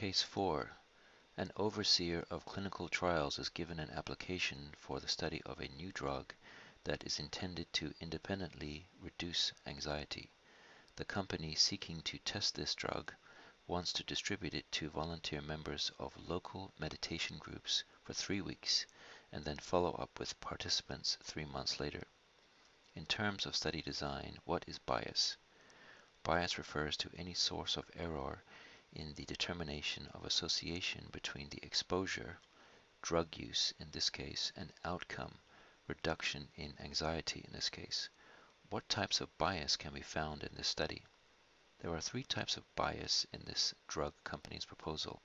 Case 4. An overseer of clinical trials is given an application for the study of a new drug that is intended to independently reduce anxiety. The company seeking to test this drug wants to distribute it to volunteer members of local meditation groups for 3 weeks and then follow up with participants 3 months later. In terms of study design, what is bias? Bias refers to any source of error in the determination of association between the exposure, drug use in this case, and outcome, reduction in anxiety in this case. What types of bias can be found in this study? There are 3 types of bias in this drug company's proposal.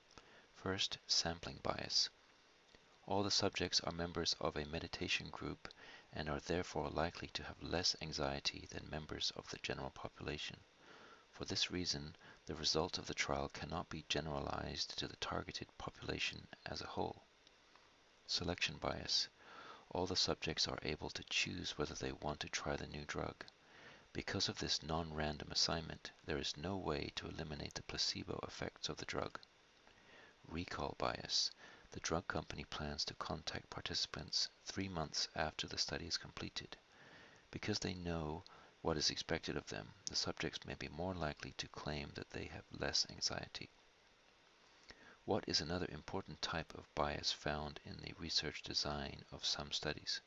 First, sampling bias. All the subjects are members of a meditation group and are therefore likely to have less anxiety than members of the general population. For this reason, the result of the trial cannot be generalized to the targeted population as a whole. Selection bias. All the subjects are able to choose whether they want to try the new drug. Because of this non-random assignment, there is no way to eliminate the placebo effects of the drug. Recall bias. The drug company plans to contact participants 3 months after the study is completed. Because they know what is expected of them, the subjects may be more likely to claim that they have less anxiety. What is another important type of bias found in the research design of some studies?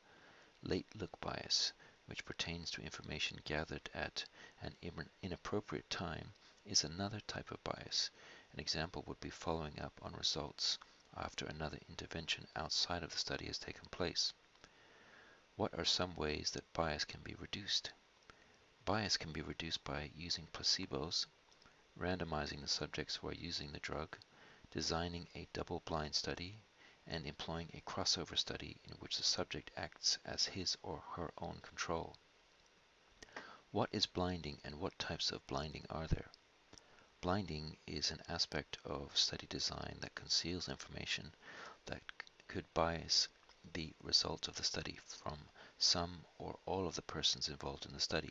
Late look bias, which pertains to information gathered at an inappropriate time, is another type of bias. An example would be following up on results after another intervention outside of the study has taken place. What are some ways that bias can be reduced? Bias can be reduced by using placebos, randomizing the subjects who are using the drug, designing a double-blind study, and employing a crossover study in which the subject acts as his or her own control. What is blinding and what types of blinding are there? Blinding is an aspect of study design that conceals information that could bias the results of the study from some or all of the persons involved in the study.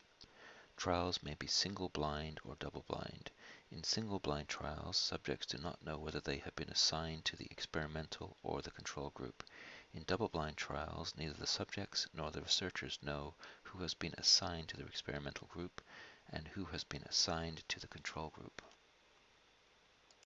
Trials may be single-blind or double-blind. In single-blind trials, subjects do not know whether they have been assigned to the experimental or the control group. In double-blind trials, neither the subjects nor the researchers know who has been assigned to the experimental group and who has been assigned to the control group.